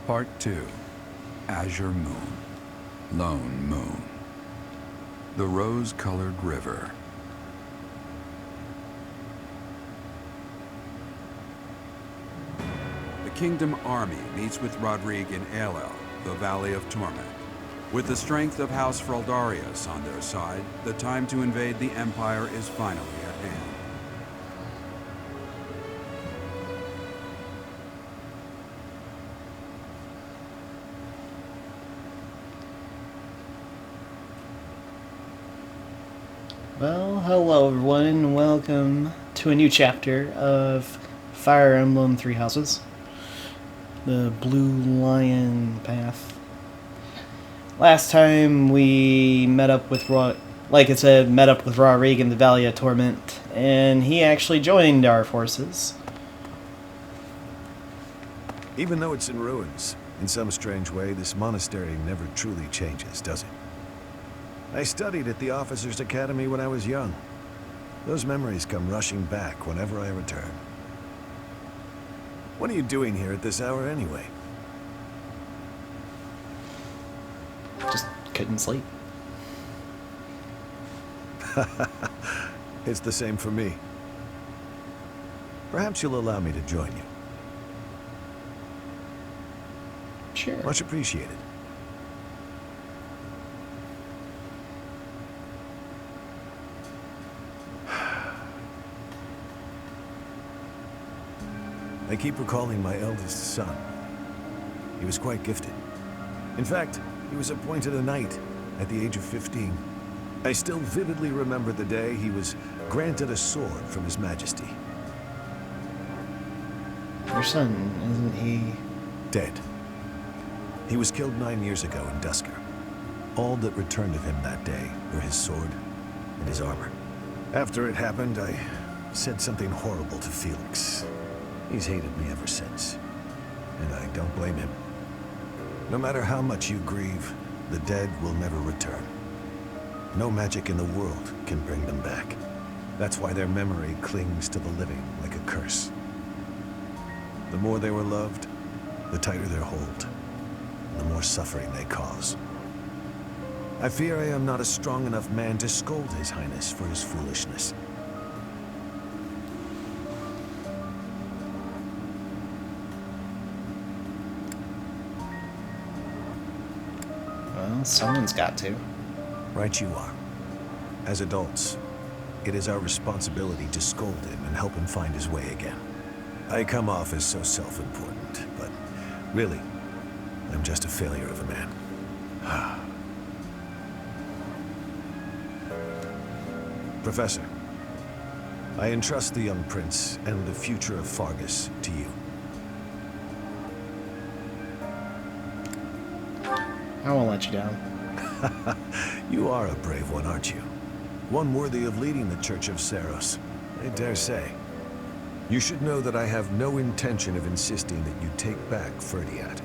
Part 2. Azure Moon. Lone Moon. The Rose-Colored River. The Kingdom Army meets with Rodrigue in Aelel, the Valley of Torment. With the strength of House Fraldarius on their side, the time to invade the Empire is finally at hand. Well, hello everyone, and welcome to a new chapter of Fire Emblem Three Houses. The Blue Lion Path. Last time we met up with Rodrigue in the Valley of Torment, and he actually joined our forces. Even though it's in ruins, in some strange way, this monastery never truly changes, does it? I studied at the Officers' Academy when I was young. Those memories come rushing back whenever I return. What are you doing here at this hour anyway? Just couldn't sleep. It's the same for me. Perhaps you'll allow me to join you. Sure. Much appreciated. I keep recalling my eldest son. He was quite gifted. In fact, he was appointed a knight at the age of 15. I still vividly remember the day he was granted a sword from His Majesty. Your son, isn't he? Dead. He was killed 9 years ago in Dusker. All that returned of him that day were his sword and his armor. After it happened, I said something horrible to Felix. He's hated me ever since, and I don't blame him. No matter how much you grieve, the dead will never return. No magic in the world can bring them back. That's why their memory clings to the living like a curse. The more they were loved, the tighter their hold, and the more suffering they cause. I fear I am not a strong enough man to scold His Highness for his foolishness. Well, someone's got to. Right you are. As adults, it is our responsibility to scold him and help him find his way again. I come off as so self-important, but really, I'm just a failure of a man. Professor, I entrust the young prince and the future of Fargus to you. I won't let you down. You are a brave one, aren't you? One worthy of leading the Church of Seros, I dare say. You should know that I have no intention of insisting that you take back Ferdiad.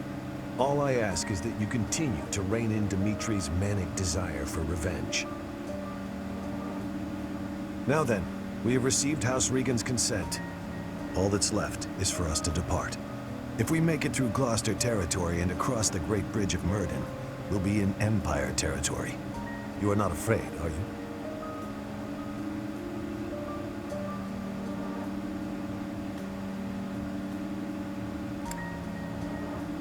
All I ask is that you continue to rein in Dimitri's manic desire for revenge. Now then, we have received House Regan's consent. All that's left is for us to depart. If we make it through Gloucester territory and across the Great Bridge of Myrddin, we'll be in Empire territory. You are not afraid, are you?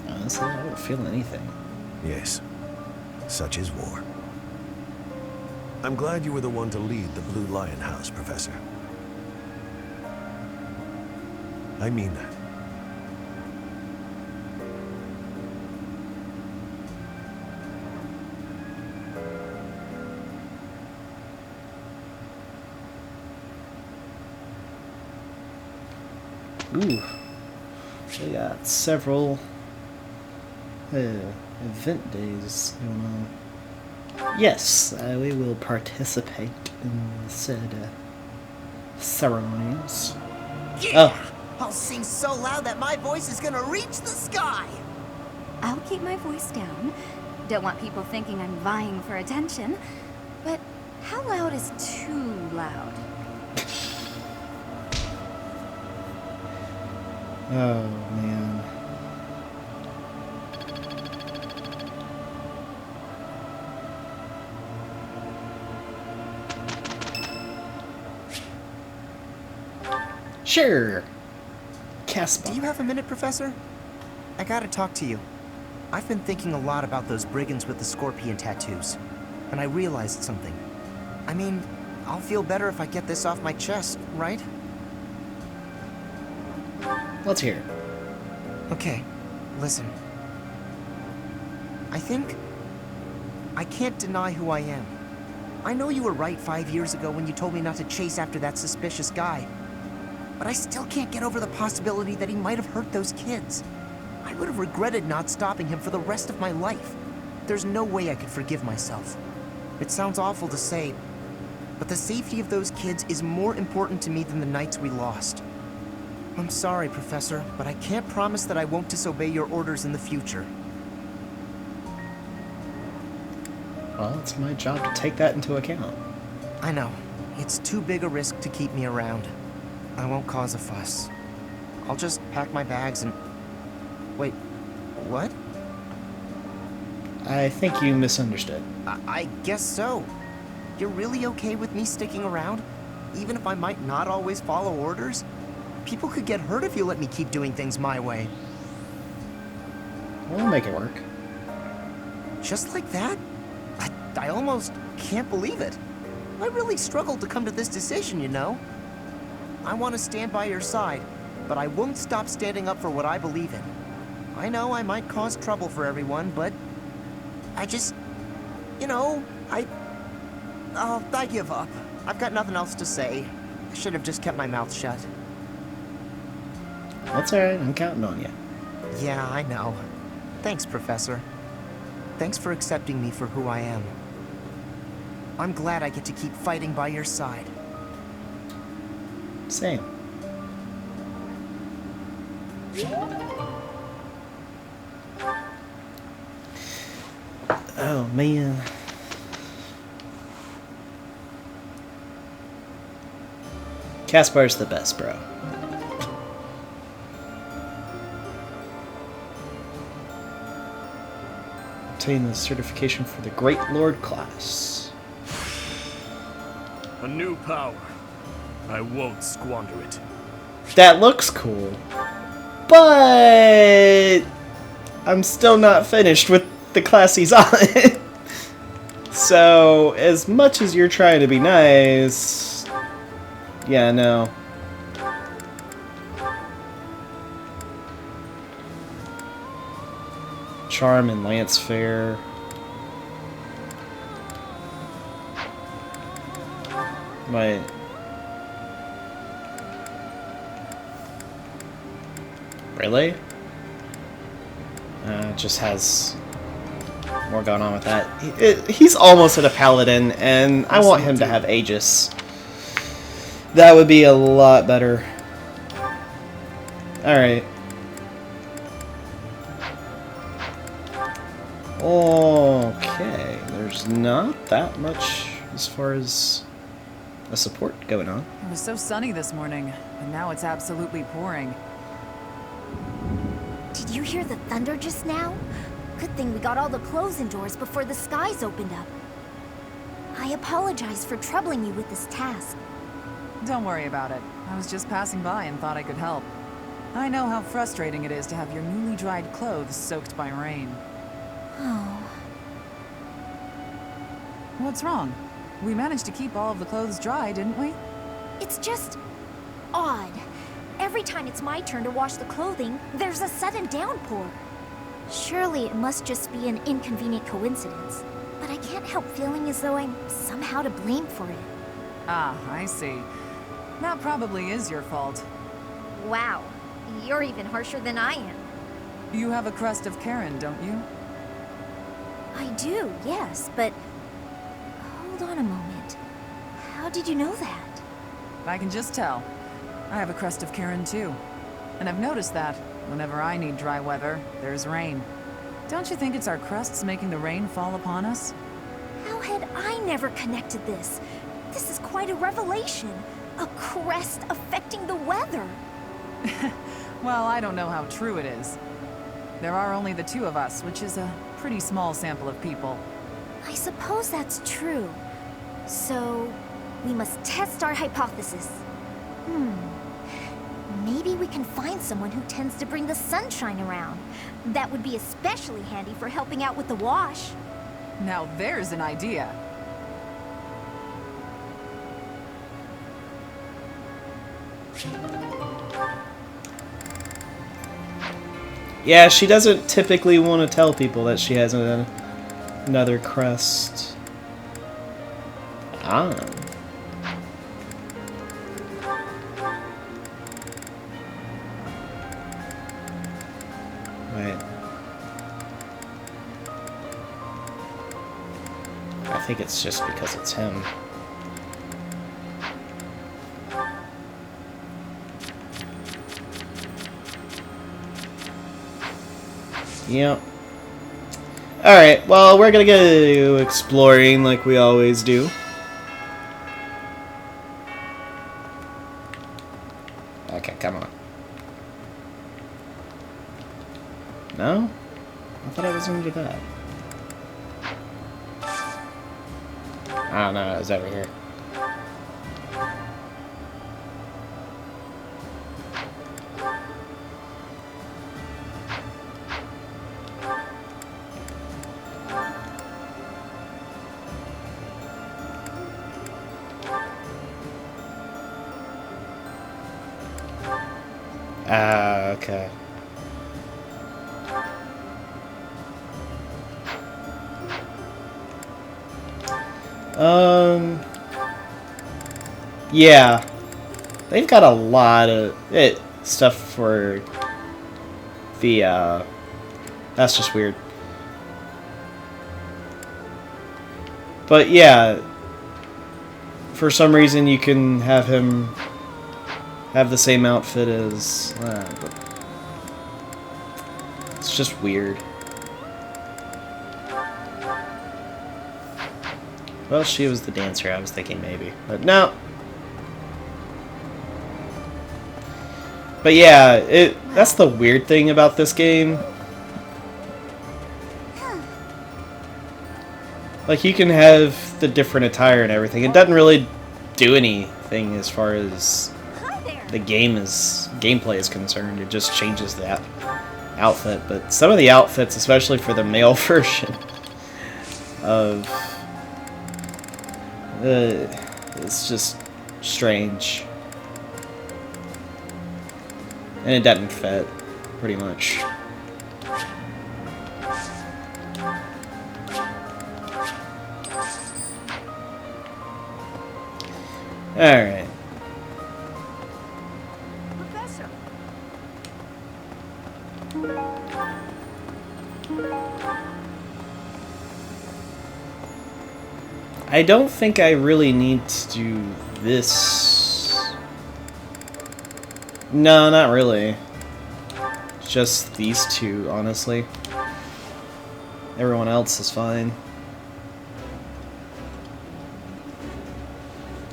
Honestly, I don't feel anything. Yes. Such is war. I'm glad you were the one to lead the Blue Lion House, Professor. I mean that. Ooh. We got several event days going on. Yes, we will participate in said ceremonies. Yeah! Oh. I'll sing so loud that my voice is gonna reach the sky! I'll keep my voice down. Don't want people thinking I'm vying for attention. But how loud is too loud? Oh, man. Sure. Casper. Do you have a minute, Professor? I gotta talk to you. I've been thinking a lot about those brigands with the scorpion tattoos, and I realized something. I mean, I'll feel better if I get this off my chest, right? Let's hear it. Okay, listen. I can't deny who I am. I know you were right 5 years ago when you told me not to chase after that suspicious guy. But I still can't get over the possibility that he might have hurt those kids. I would have regretted not stopping him for the rest of my life. There's no way I could forgive myself. It sounds awful to say, but the safety of those kids is more important to me than the nights we lost. I'm sorry, Professor, but I can't promise that I won't disobey your orders in the future. Well, it's my job to take that into account. I know. It's too big a risk to keep me around. I won't cause a fuss. I'll just pack my bags and... Wait, what? I think you misunderstood. I guess so. You're really okay with me sticking around? Even if I might not always follow orders? People could get hurt if you let me keep doing things my way. We'll make it work. Just like that? I almost can't believe it. I really struggled to come to this decision, you know? I want to stand by your side, but I won't stop standing up for what I believe in. I know I might cause trouble for everyone, but I just, you know, I give up. I've got nothing else to say. I should have just kept my mouth shut. That's alright, I'm counting on you. Yeah, I know. Thanks, Professor. Thanks for accepting me for who I am. I'm glad I get to keep fighting by your side. Same. Oh, man. Caspar's the best, bro. Obtain the certification for the Great Lord class. A new power. I won't squander it. That looks cool. But I'm still not finished with the class he's on. So, as much as you're trying to be nice... Yeah, no. Charm and Lance Fair. Wait. Really? Just has more going on with that. He's almost at a paladin, and I want him to have Aegis. That would be a lot better. Alright. Okay, there's not that much as far as a support going on. It was so sunny this morning, and now it's absolutely pouring. Did you hear the thunder just now? Good thing we got all the clothes indoors before the skies opened up. I apologize for troubling you with this task. Don't worry about it. I was just passing by and thought I could help. I know how frustrating it is to have your newly dried clothes soaked by rain. Oh. What's wrong? We managed to keep all of the clothes dry, didn't we? It's just odd. Every time it's my turn to wash the clothing, there's a sudden downpour. Surely it must just be an inconvenient coincidence. But I can't help feeling as though I'm somehow to blame for it. Ah, I see. That probably is your fault. Wow, you're even harsher than I am. You have a crest of Karen, don't you? I do, yes, but... Hold on a moment. How did you know that? I can just tell. I have a crest of Karen too. And I've noticed that, whenever I need dry weather, there's rain. Don't you think it's our crests making the rain fall upon us? How had I never connected this? This is quite a revelation. A crest affecting the weather. Well, I don't know how true it is. There are only the two of us, which is a pretty small sample of people. I suppose that's true. So, we must test our hypothesis. Maybe we can find someone who tends to bring the sunshine around. That would be especially handy for helping out with the wash. Now there's an idea. Yeah, she doesn't typically want to tell people that she has another crest. Ah. Wait. I think it's just because it's him. Yep. Alright, well, we're gonna go exploring like we always do. Okay, come on. No? I thought I was gonna do that. I don't know, it was over here. Okay. Yeah. They've got a lot of stuff for the, that's just weird. But yeah, for some reason you can have him have the same outfit as, it's just weird. Well, she was the dancer, I was thinking maybe, but no. But yeah, that's the weird thing about this game. Like, you can have the different attire and everything. It doesn't really do anything as far as the gameplay is concerned. It just changes that outfit. But some of the outfits, especially for the male version of it's just strange. And it doesn't fit, pretty much. Alright. Professor. I don't think I really need to do this. No, not really. Just these two, honestly. Everyone else is fine.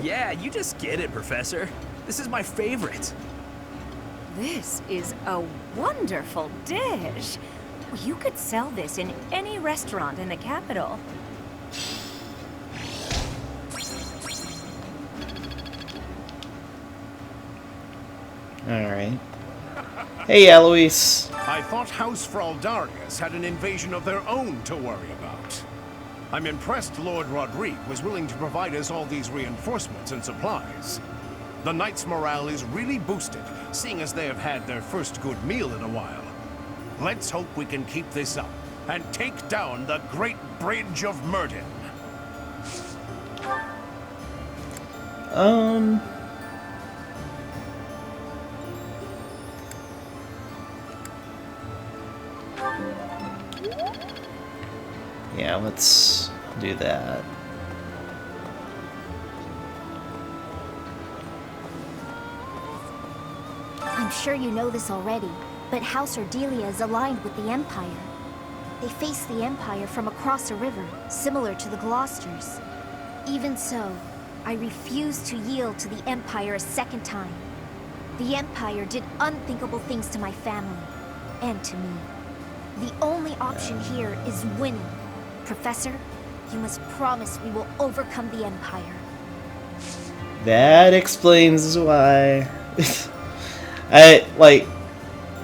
Yeah, you just get it, Professor. This is my favorite. This is a wonderful dish. You could sell this in any restaurant in the capital. Alright. Hey, Eloise. I thought House Fraldarius had an invasion of their own to worry about. I'm impressed Lord Rodrigue was willing to provide us all these reinforcements and supplies. The Knights' morale is really boosted, seeing as they have had their first good meal in a while. Let's hope we can keep this up and take down the Great Bridge of Myrddin. Yeah, let's do that. I'm sure you know this already, but House Ordelia is aligned with the Empire. They face the Empire from across a river, similar to the Gloucesters. Even so, I refuse to yield to the Empire a second time. The Empire did unthinkable things to my family, and to me. The only option here is winning. Professor, you must promise we will overcome the Empire. That explains why. Like,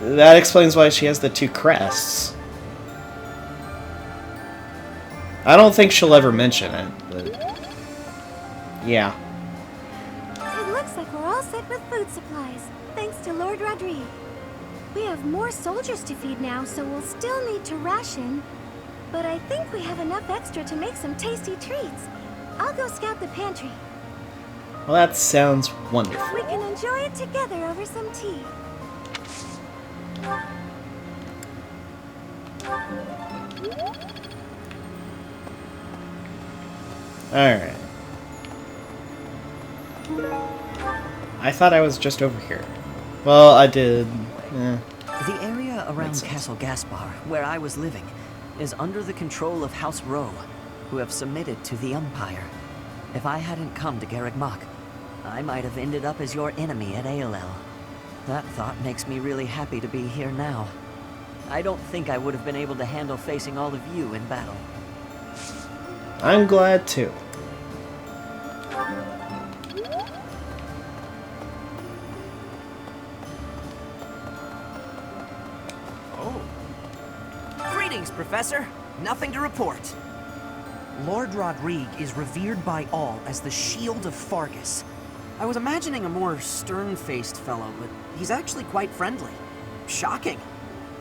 that explains why she has the two crests. I don't think she'll ever mention it, but... yeah. It looks like we're all set with food supplies, thanks to Lord Rodrigue. We have more soldiers to feed now, so we'll still need to ration. But I think we have enough extra to make some tasty treats. I'll go scout the pantry. Well, that sounds wonderful. We can enjoy it together over some tea. Alright. I thought I was just over here. Well, I did. The area around Castle Gaspar, where I was living, is under the control of House Rowe, who have submitted to the Empire. If I hadn't come to Garreg Mach, I might have ended up as your enemy at Aelel. That thought makes me really happy to be here now. I don't think I would have been able to handle facing all of you in battle. I'm glad too. Oh. Greetings, Professor. Nothing to report. Lord Rodrigue is revered by all as the Shield of Fargus. I was imagining a more stern-faced fellow, but he's actually quite friendly. Shocking.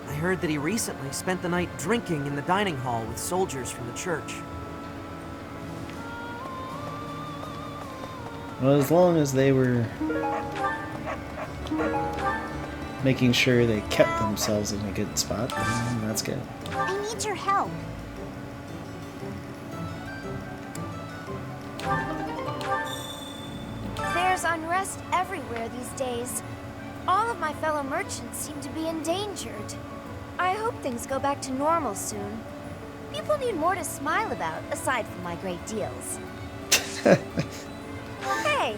I heard that he recently spent the night drinking in the dining hall with soldiers from the church. Well, as long as they were making sure they kept themselves in a good spot, then that's good. I need your help. There's unrest everywhere these days. All of my fellow merchants seem to be endangered. I hope things go back to normal soon. People need more to smile about, aside from my great deals. Hey,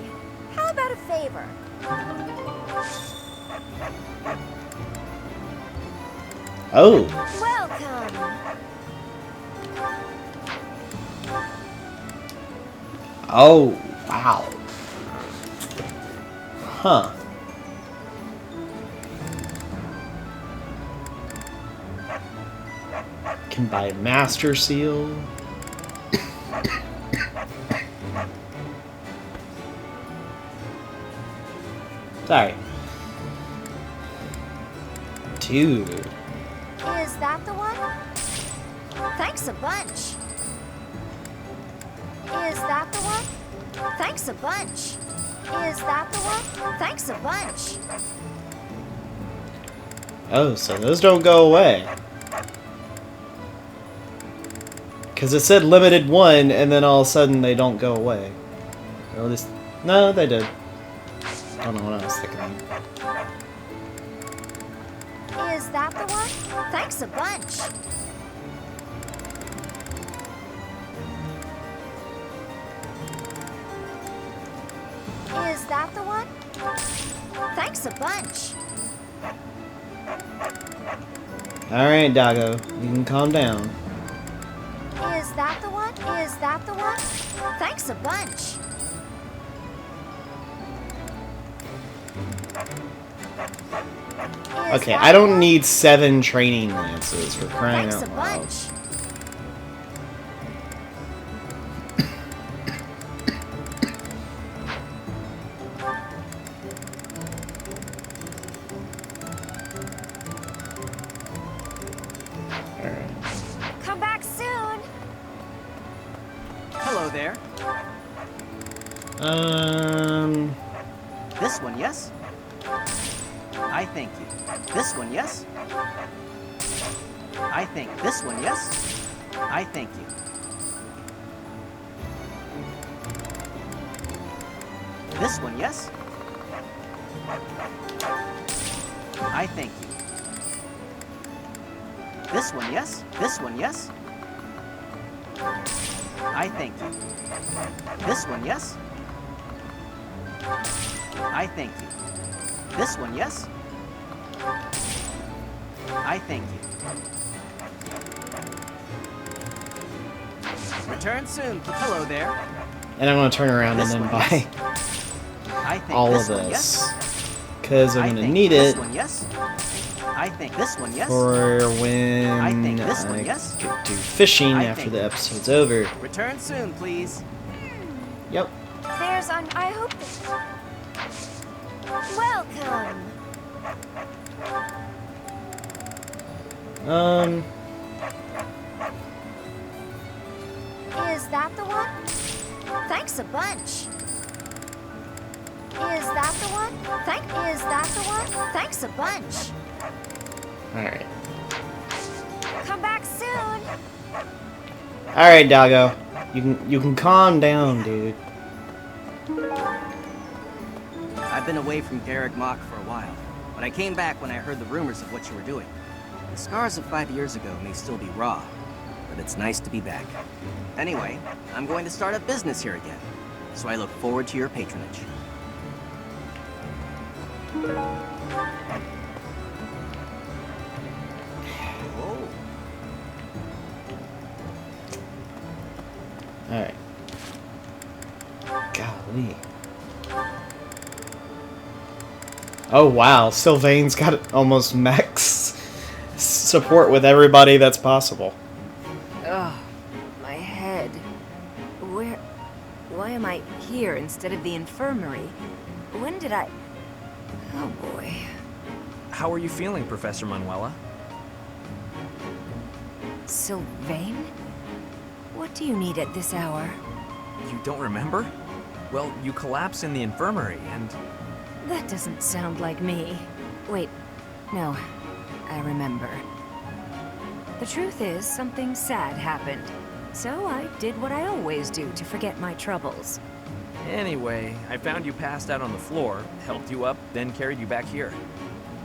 how about a favor? Oh! Welcome! Oh, wow. Huh. Can buy Master Seal. Sorry. Dude. Is that the one? Thanks a bunch. Is that the one? Thanks a bunch. Is that the one? Thanks a bunch. Oh, so those don't go away. Because it said limited one, and then all of a sudden they don't go away. Or at least, no, they did. I don't know what I was thinking. Is that the one? Thanks a bunch. Is that the one? Thanks a bunch. Alright, Doggo. You can calm down. Is that the one? Is that the one? Thanks a bunch. Okay, I don't need 7 training lances for crying Thanks out a loud. bunch. Come back soon. Hello there. This one, yes? I thank you. This one, yes? I think this one, yes? I thank you. This one, yes? I thank you. This one, yes? This one, yes? I thank you. This one, yes? I thank you. This one, yes? I thank you. Return soon. Hello there. And I'm going to turn around and then buy I think all this of one, this. because I'm I gonna think need this it one, yes. I think this one, yes. for when I think this one, yes. get to fishing I after think- the episode's over. Return soon, please. Yep. There's an. I hope that. Welcome. Is that the one? Thanks a bunch. Is that the one? Is that the one? Thanks a bunch. Alright. Come back soon. Alright, doggo. You can calm down, dude. I've been away from Garrick Mach for a while, but I came back when I heard the rumors of what you were doing. The scars of 5 years ago may still be raw, but it's nice to be back. Anyway, I'm going to start a business here again, so I look forward to your patronage. Oh. Alright. Golly. Oh wow, Sylvain's got almost max support with everybody that's possible. Ugh, my head. Why am I here instead of the infirmary? When did I... Oh boy. How are you feeling, Professor Manuela? Sylvain? What do you need at this hour? You don't remember? Well, you collapsed in the infirmary, and... That doesn't sound like me. Wait, no, I remember. The truth is, something sad happened. So I did what I always do to forget my troubles. Anyway, I found you passed out on the floor, helped you up, then carried you back here.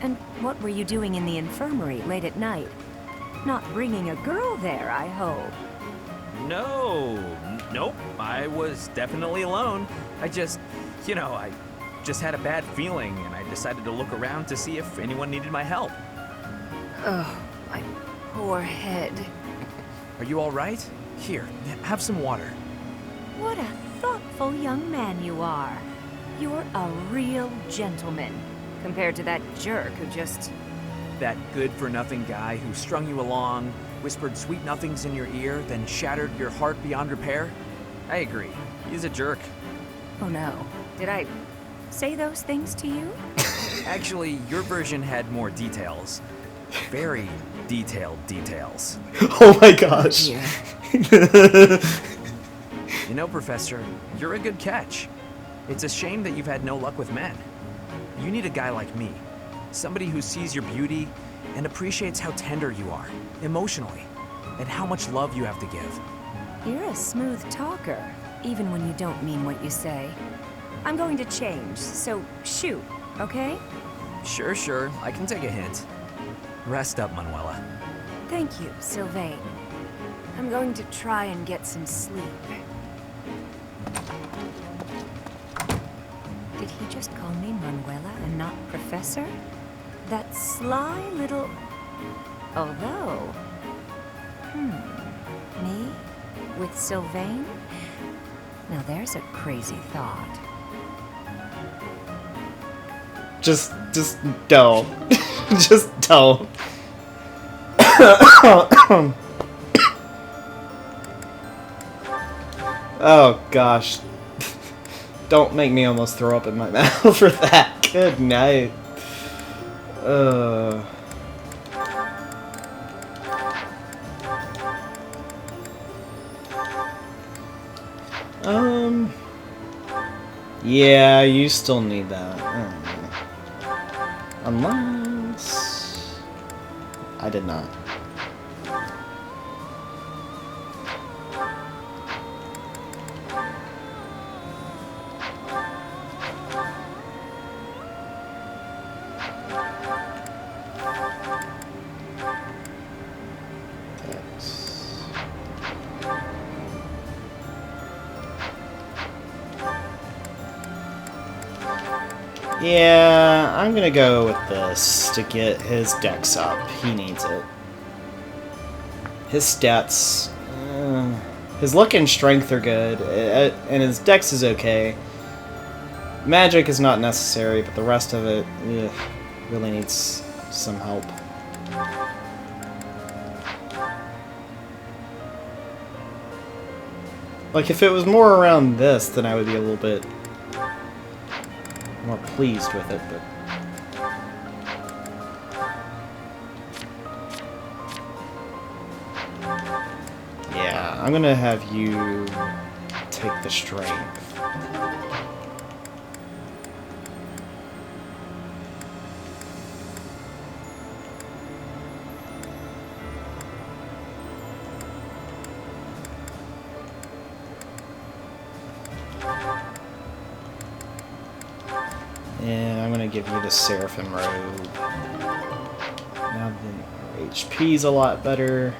And what were you doing in the infirmary late at night? Not bringing a girl there, I hope. Nope, I was definitely alone. I just had a bad feeling, and I decided to look around to see if anyone needed my help. Oh, my poor head. Are you all right? Here, have some water. What a thoughtful young man you are. You're a real gentleman, compared to that jerk who just... That good-for-nothing guy who strung you along, whispered sweet nothings in your ear, then shattered your heart beyond repair? I agree. He's a jerk. Oh no. Did I say those things to you? Actually, your version had more details. Very detailed details. Oh my gosh. Yeah. You know, Professor, you're a good catch. It's a shame that you've had no luck with men. You need a guy like me. Somebody who sees your beauty and appreciates how tender you are, emotionally, and how much love you have to give. You're a smooth talker, even when you don't mean what you say. I'm going to change, so shoot, okay? Sure, I can take a hint. Rest up, Manuela. Thank you, Sylvain. I'm going to try and get some sleep. Did he just call me Manuela and not Professor? That sly little... Although... Me? With Sylvain? Now there's a crazy thought. Just don't. Just don't. Oh gosh. Don't make me almost throw up in my mouth for that. Good night. Yeah, you still need that. Unless... I did not. Yeah, I'm gonna go with this to get his dex up. He needs it. His stats... his luck and strength are good, and his dex is okay. Magic is not necessary, but the rest of it really needs some help. Like, if it was more around this, then I would be a little bit more pleased with it, but... Yeah, I'm gonna have you take the strength. And I'm gonna give you the Seraphim robe. Now the HP's a lot better.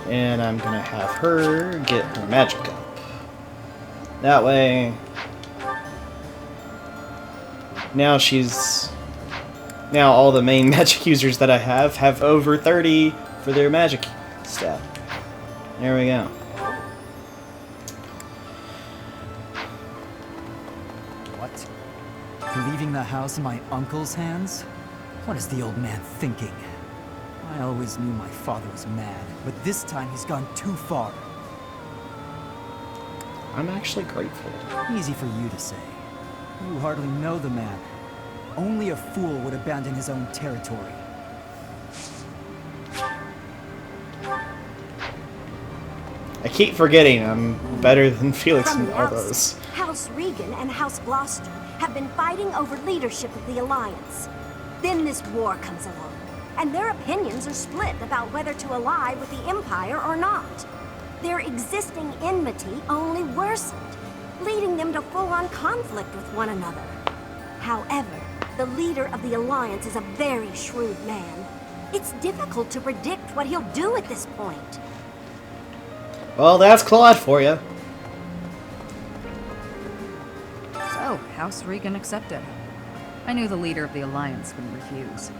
And I'm gonna have her get her magic up. That way, now all the main magic users that I have over 30 for their magic stat. There we go. What? Leaving the house in my uncle's hands? What is the old man thinking? I always knew my father was mad, but this time he's gone too far. I'm actually grateful. Easy for you to say. You hardly know the man. Only a fool would abandon his own territory. I keep forgetting I'm better than Felix From in the all outset, those. House Regan and House Gloucester have been fighting over leadership of the Alliance. Then this war comes along, and their opinions are split about whether to ally with the Empire or not. Their existing enmity only worsened, leading them to full-on conflict with one another. However, the leader of the Alliance is a very shrewd man. It's difficult to predict what he'll do at this point. Well, that's Claude for you. So, House Regan accepted. I knew the leader of the Alliance wouldn't refuse.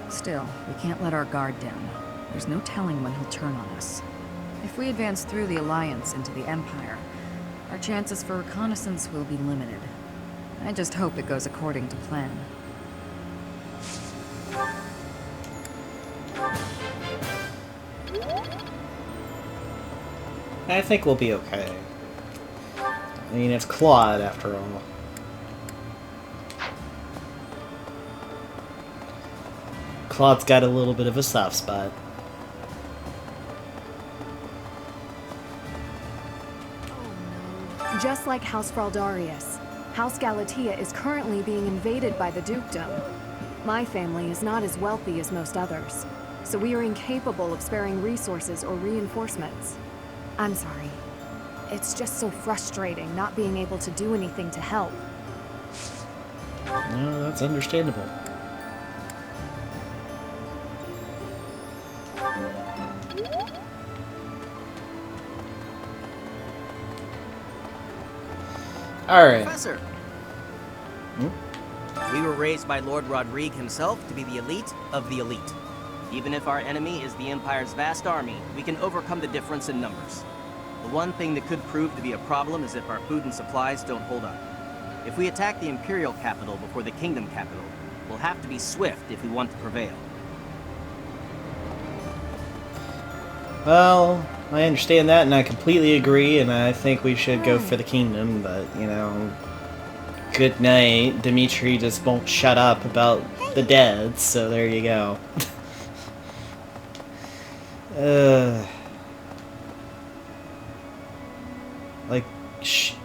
Still, we can't let our guard down. There's no telling when he'll turn on us. If we advance through the Alliance into the Empire, our chances for reconnaissance will be limited. I just hope it goes according to plan. I think we'll be okay. I mean, it's Claude after all. Claude's got a little bit of a soft spot. Just like House Fraldarius, House Galatea is currently being invaded by the dukedom. My family is not as wealthy as most others, so we are incapable of sparing resources or reinforcements. I'm sorry. It's just so frustrating not being able to do anything to help. No, that's understandable. Alright. Professor! We were raised by Lord Rodrigue himself to be the elite of the elite. Even if our enemy is the Empire's vast army, we can overcome the difference in numbers. The one thing that could prove to be a problem is if our food and supplies don't hold up. If we attack the Imperial capital before the Kingdom capital, we'll have to be swift if we want to prevail. Well, I understand that, and I completely agree, and I think we should go for the Kingdom, but, you know, good night. Dimitri just won't shut up about the dead, so there you go. Like,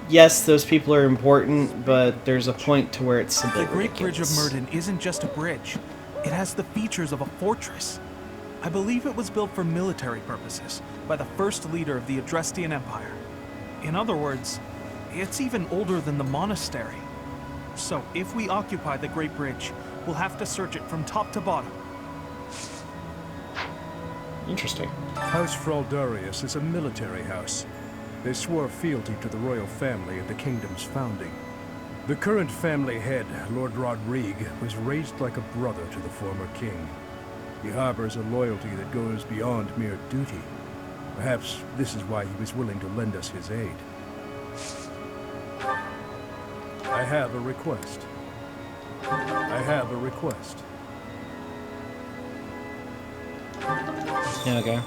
yes, those people are important, but there's a point to where it's simply The Great Bridge of ridiculous. Myrddin isn't just a bridge. It has the features of a fortress. I believe it was built for military purposes by the first leader of the Adrestian Empire. In other words, it's even older than the monastery. So if we occupy the Great Bridge, we'll have to search it from top to bottom. Interesting. House Fraldarius is a military house. They swore fealty to the royal family at the kingdom's founding. The current family head, Lord Rodrigue, was raised like a brother to the former king. He harbors a loyalty that goes beyond mere duty. Perhaps this is why he was willing to lend us his aid. I have a request. I have a request. Okay.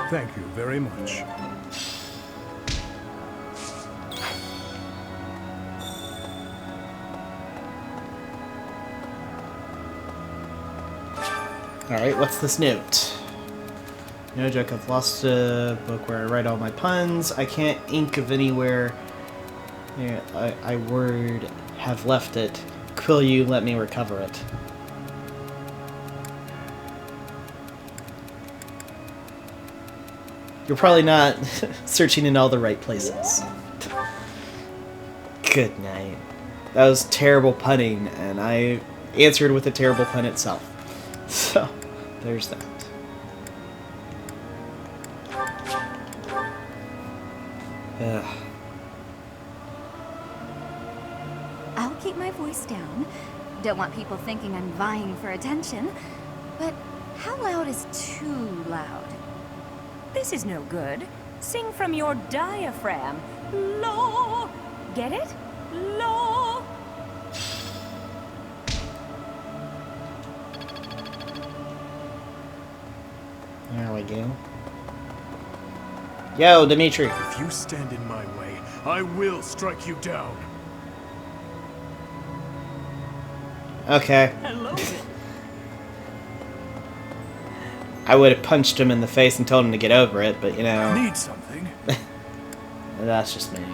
Thank you very much. Alright, what's this note? No joke, I've lost a book where I write all my puns. I can't think of anywhere I would have left it. Will you let me recover it? You're probably not searching in all the right places. Good night. That was terrible punning, and I answered with a terrible pun itself. So, there's that. Ugh. I'll keep my voice down. Don't want people thinking I'm vying for attention. But how loud is too loud? This is no good. Sing from your diaphragm. Low. Get it? Low. There we go. Yo, Dimitri. If you stand in my way, I will strike you down. Okay. Hello. I would have punched him in the face and told him to get over it, but you know. Need something? That's just me.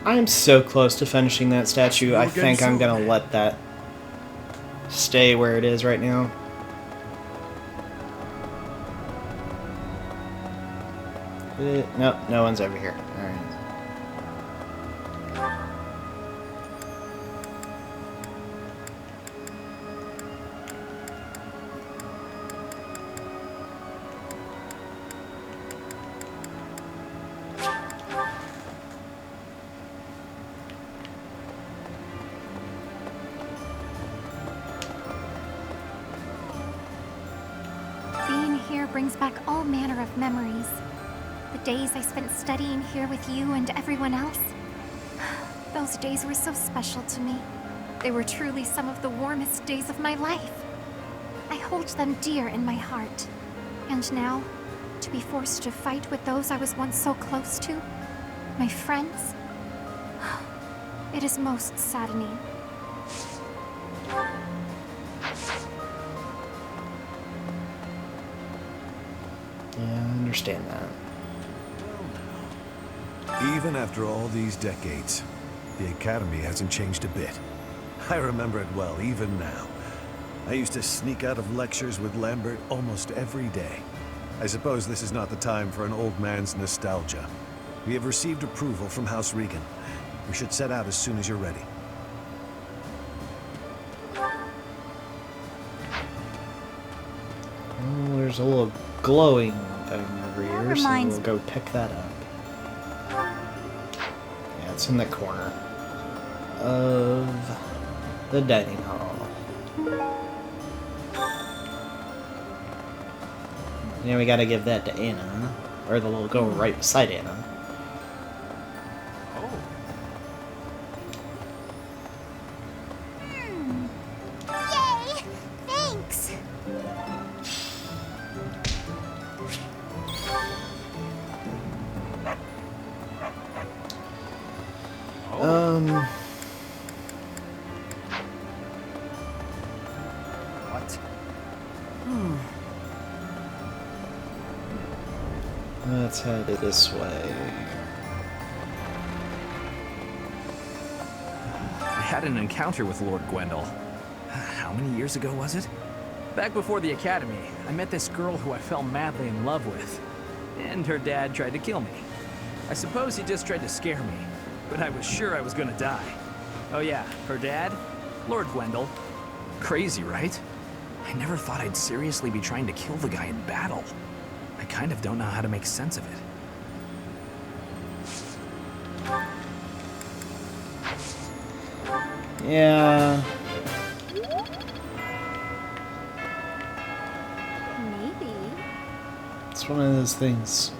I'm so close to finishing that statue. I think I'm gonna let that stay where it is right now. Nope, no one's over here. Alright. Being here brings back all manner of memories. The days I spent studying here with you and everyone else. Those days were so special to me. They were truly some of the warmest days of my life. I hold them dear in my heart. And now, to be forced to fight with those I was once so close to, my friends, it is most saddening. Yeah, I understand that. Even after all these decades, the Academy hasn't changed a bit. I remember it well, even now. I used to sneak out of lectures with Lambert almost every day. I suppose this is not the time for an old man's nostalgia. We have received approval from House Regan. We should set out as soon as you're ready. Oh, there's a little glowing thing over here, so reminds- we'll go pick that up. Yeah, it's in the corner of the dining hall. Yeah, we gotta give that to Anna, or the little girl right beside Anna. Yay! Thanks! What? Let's head this way. I had an encounter with Lord Gwendol. How many years ago was it? Back before the Academy, I met this girl who I fell madly in love with. And her dad tried to kill me. I suppose he just tried to scare me, but I was sure I was gonna die. Oh yeah, her dad? Lord Gwendol. Crazy, right? I never thought I'd seriously be trying to kill the guy in battle. I kind of don't know how to make sense of it. Yeah. Maybe. It's one of those things.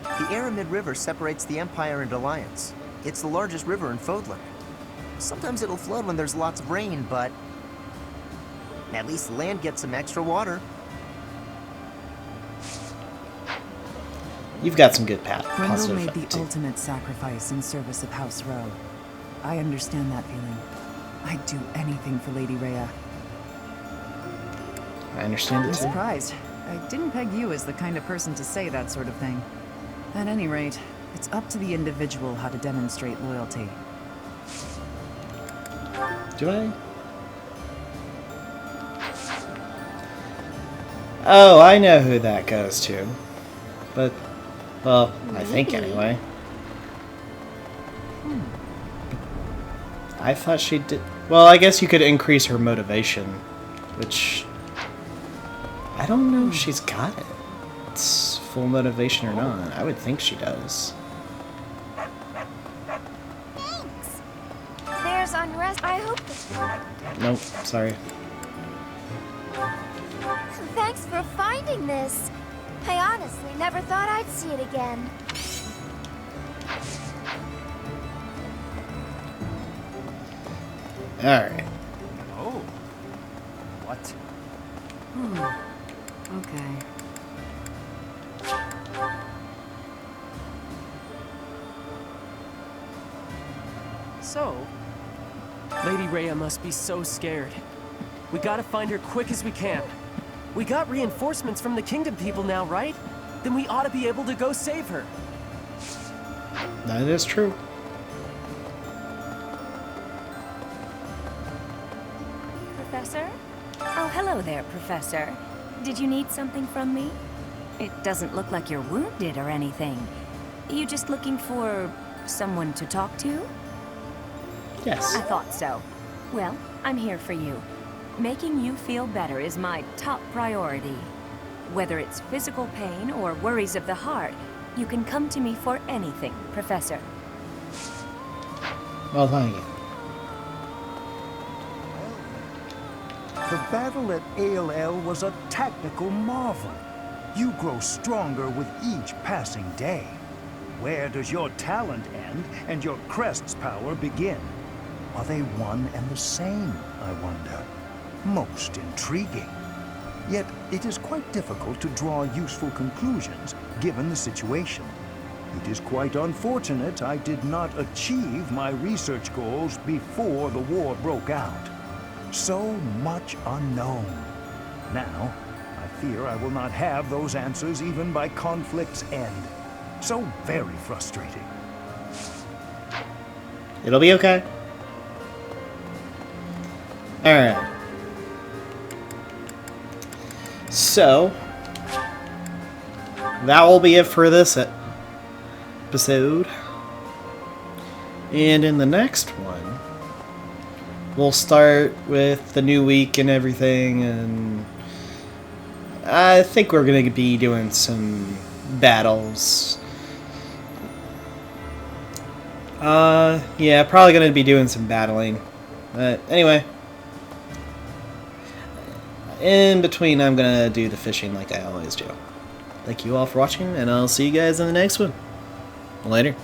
The Aramid River separates the Empire and Alliance. It's the largest river in Fodlan. Sometimes it'll flood when there's lots of rain, but at least the land gets some extra water. You've got some good Grendel positive made the too. ultimate sacrifice in service of House Rowe. I understand that feeling. I'd do anything for Lady Rhea. I understand I'm it too. surprised. I didn't peg you as the kind of person to say that sort of thing. At any rate, it's up to the individual how to demonstrate loyalty. Do I? Oh, I know who that goes to. But, well, I think anyway. I thought she did. Well, I guess you could increase her motivation, which I don't know if she's got it. It's full motivation or not. I would think she does. Thanks. There's unrest. I hope. Nope, sorry. Thanks for finding this. I honestly never thought I'd see it again. Alright. Oh. What? Okay. So, Lady Rhea must be so scared. We gotta find her quick as we can. We got reinforcements from the Kingdom people now, right? Then we ought to be able to go save her. That is true. Professor? Oh, hello there, Professor. Did you need something from me? It doesn't look like you're wounded or anything. You just looking for someone to talk to? Yes. I thought so. Well, I'm here for you. Making you feel better is my top priority. Whether it's physical pain or worries of the heart, you can come to me for anything, Professor. Well, thank you. The battle at ALL was a tactical marvel. You grow stronger with each passing day. Where does your talent end and your crest's power begin? Are they one and the same, I wonder? Most intriguing. Yet it is quite difficult to draw useful conclusions given the situation. It is quite unfortunate I did not achieve my research goals before the war broke out. So much unknown. Now, I fear I will not have those answers even by conflict's end. So very frustrating. It'll be okay. Alright. So, that will be it for this episode. And in the next one, we'll start with the new week and everything, and I think we're going to be doing some battles. Yeah, probably going to be doing some battling. But anyway, in between, I'm going to do the fishing like I always do. Thank you all for watching, and I'll see you guys in the next one. Later.